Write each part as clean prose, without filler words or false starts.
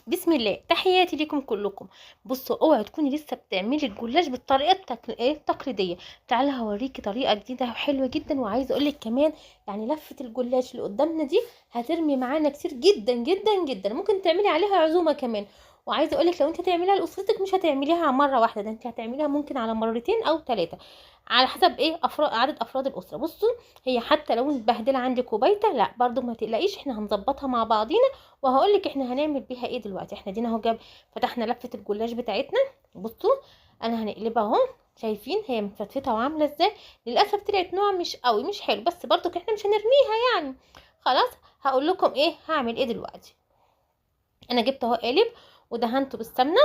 بسم الله، تحياتي ليكم كلكم. بصوا، اوعي تكوني لسه بتعملي الجلاش بالطريقه التقليديه. تعالى هوريكي طريقه جديده وحلوه جدا، وعايزه اقولك كمان يعني لفه الجلاش اللي قدامنا دي هترمي معانا كتير جدا جدا جدا، ممكن تعملي عليها عزومه كمان. وعايزه اقولك لو انت هتعمليها لاسرتك مش هتعمليها مره واحده، ده انت هتعمليها ممكن على مرتين او ثلاثه، على حسب عدد افراد الاسره. بصوا، هي حتى لو متبهدله عندك وبايته لا برضو ما تقلقيش، احنا هنظبطها مع بعضينا. وهقول لك احنا هنعمل بيها ايه دلوقتي. احنا دينا اهو فتحنا لفه الجلاش بتاعتنا. بصوا، انا هنقلبها اهو. شايفين هي مفتفته وعامله ازاي؟ للاسف طلعت نوع مش قوي، مش حلو، بس برضو احنا مش هنرميها يعني. خلاص، هقول لكم ايه هعمل ايه دلوقتي. انا جبت اهو قالب ودهنته بالسمنه.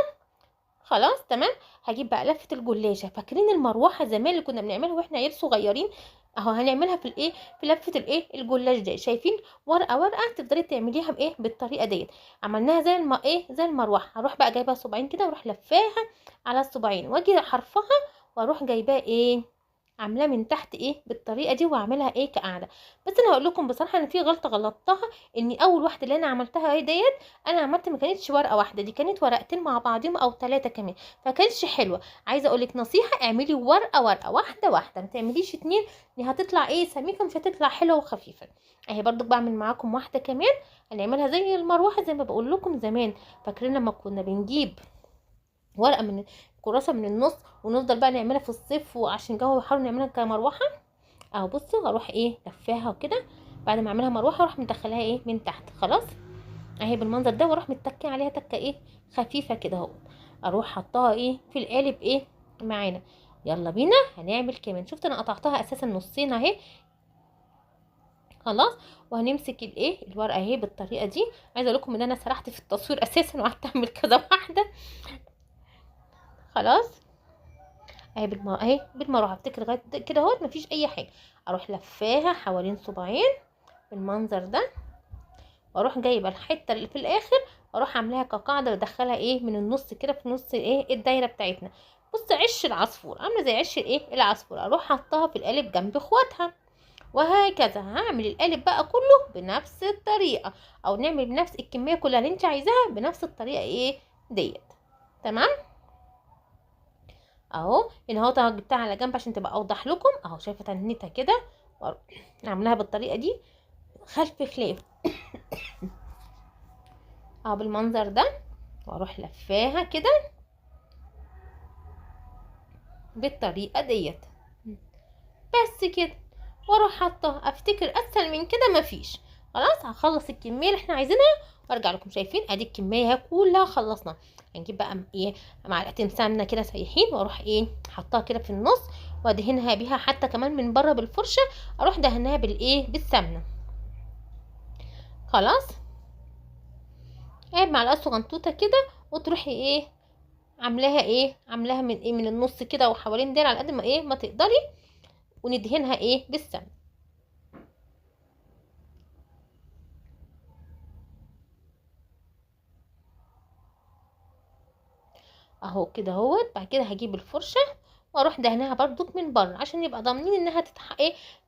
خلاص تمام. هجيب بقى لفه الجلاشه، فاكرين المروحه زمان اللي كنا بنعملها واحنا عيال صغيرين؟ اهو هنعملها في الايه، في لفه الايه الجلاش ده. شايفين؟ ورقه ورقه تقدري تعمليها بايه بالطريقه ديت. عملناها زي زي المروحه. هروح بقى جايبه صباعين كده واروح لفاها على الصباعين، واجي حرفها واروح جايباه عاملاه من تحت بالطريقه دي، واعملها كقاعده. بس انا هقول لكم بصراحه، انا في غلطه غلطتها. اني اول واحده اللي انا عملتها ديت، انا عملت ما كانتش ورقه واحده، دي كانت ورقتين مع بعضهم او ثلاثه كمان، فكانش حلوه. عايزه اقول لك نصيحه، اعملي ورقه ورقه، واحده واحده، ما تعمليش اتنين. دي هتطلع سميكه، مش هتطلع حلوه وخفيفه. اهي برضو بعمل معاكم واحده كمان، هنعملها زي المروحه زي ما بقول لكم زمان. فاكرين لما كنا بنجيب ورقه من كراسه من النص، ونفضل بقى نعملها في الصيف وعشان الجو حر نعملها كمروحه. اهو بصوا، هروح لفاها وكده. بعد ما اعملها مروحه اروح مدخلاها من تحت. خلاص، اهي بالمنظر ده، واروح متكيه عليها تكه خفيفه كده اهو. اروح حطاها في القالب معانا. يلا بينا هنعمل كمان. شفت انا قطعتها اساسا نصين اهي. خلاص، وهنمسك الورقه بالطريقه دي. عايزه اقول لكم ان انا سرحت في التصوير اساسا وقعدت اعمل كذا واحده. خلاص، اهي بالمروحه، افتكر لغايه كده اهوت مفيش اي حاجه. اروح لفاها حوالين صباعين بالمنظر ده، واروح جايبه الحته اللي في الاخر، واروح عاملاها كقاعده وادخلها من النص كده في نص الدايره بتاعتنا. بص، عش العصفور عامله زي عش العصفور، اروح حطها في القالب جنب اخواتها. وهكذا هعمل القالب بقى كله بنفس الطريقه، او نعمل بنفس الكميه كلها اللي انت عايزاها بنفس الطريقه ديت. تمام. اهو هنا اهو جبتها على جنب عشان تبقى اوضح لكم. اهو شايفه تنتها كده، نعملها بالطريقه دي خلف خلاف. اهو بالمنظر ده، واروح لفاها كده بالطريقه ديت. بس كده، واروح حاطه. افتكر اسهل من كده مفيش. خلاص، هخلص الكميه اللي احنا عايزينها وارجع لكم. شايفين ادي الكميه كلها خلصنا. هنجيب بقى معلقتين سمنه كده سايحين، واروح حطاها كده في النص، وادهنها بيها حتى كمان من بره بالفرشه. اروح دهنها بالسمنه. خلاص، معلقه صغنطوطه كده، وتروحي عاملاها عاملاها من من النص كده وحوالين دايره على قد ما ما تقدري، وندهنها بالسمنه. اهو كده اهوت. بعد كده هجيب الفرشه واروح دهنها برضو من بره، عشان يبقى ضامنين انها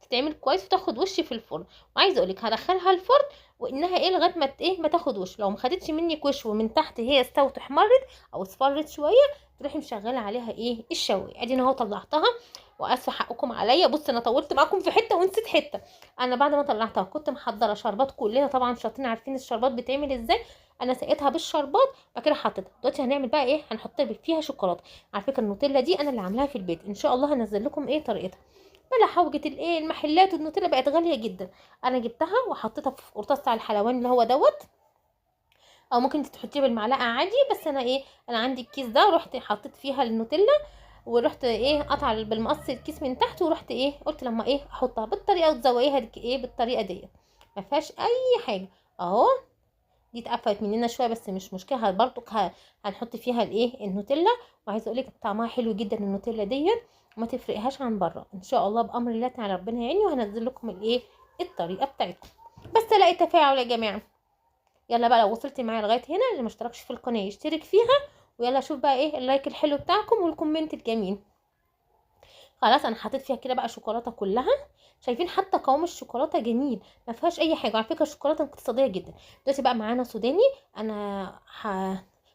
تتعمل كويس وتاخد وش في الفرن. وعايزه اقولك هدخلها الفرن وانها لغايه ما ما تاخد وش. لو ما خدتش منك وش ومن تحت هي استوت احمرت او اصفرت شويه، تروحي مشغله عليها الشوي. ادي انا اهو طلعتها. واسفه حقكم عليا، بص انا طولت معاكم في حته ونسيت حته. انا بعد ما طلعتها كنت محضره شربات، كلنا طبعا شاطرين عارفين الشربات بتعمل ازاي. انا سقيتها بالشربات، بعد كده حطيتها. دلوقتي هنعمل بقى هنحط فيها شوكولاته. على فكره النوتيلا دي انا اللي عاملاها في البيت، ان شاء الله هنزل لكم طريقتها. بلا حوجه المحلات، النوتيلا بقت غاليه جدا. انا جبتها وحطيتها في قرطاس على الحلواني اللي هو دوت، او ممكن انت تحطيه بالمعلقه عادي. بس انا انا عندي الكيس ده، رحت حطيت فيها النوتيلا، ورحت قطع بالمقص الكيس من تحت، ورحت قلت لما احطها بالطريقه وتزوقيها بالطريقه دي، ما فيهاش اي حاجه. اهو دي اتقفلت مننا شويه بس مش مشكله، برضو هنحط فيها النوتيلا. وعايزه اقول لك طعمها حلو جدا النوتيلا ديت، وما تفرقهاش عن بره ان شاء الله بامر الله تعالى. ربنا يعيني وهنزل لكم الطريقه بتاعتكم. بس الاقي تفاعل يا جماعه. يلا بقى، لو وصلتي معايا لغايه هنا، اللي ما اشتركش في القناه يشترك فيها. ويلا شوف بقى اللايك الحلو بتاعكم والكومنت الجميل. خلاص انا حطيت فيها كده بقى الشوكولاته كلها. شايفين حتى قوام الشوكولاته جميل، ما فيهاش اي حاجه، على فكره الشوكولاته اقتصاديه جدا. دلوقتي بقى معانا سوداني. انا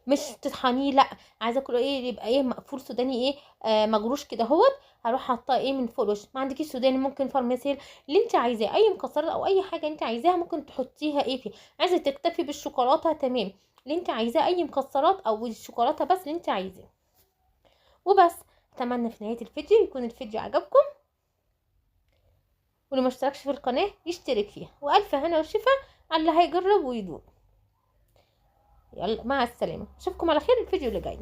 مش تطحنيه، لا، عايزه اكله ايه، يبقى ايه، مقفول سوداني، ايه، مجروش كده اهوت. هروح حاطاه ايه من فوق الوش. ما عندكيش سوداني ممكن فرماسيل، اللي انت عايزاه، اي مكسرات او اي حاجه انت عايزاها ممكن تحطيها ايه فيه. عايزه تكتفي بالشوكولاته تمام، اللي انت عايزاه اي مكسرات او الشوكولاته بس اللي انت عايزاه. وبس. اتمنى في نهايه الفيديو يكون الفيديو عجبكم، واللي ما اشتركش في القناه يشترك فيها. والف هنا وشفا على اللي هيجرب ويدوق. يلا مع السلامه، اشوفكم على خير الفيديو اللي جاي.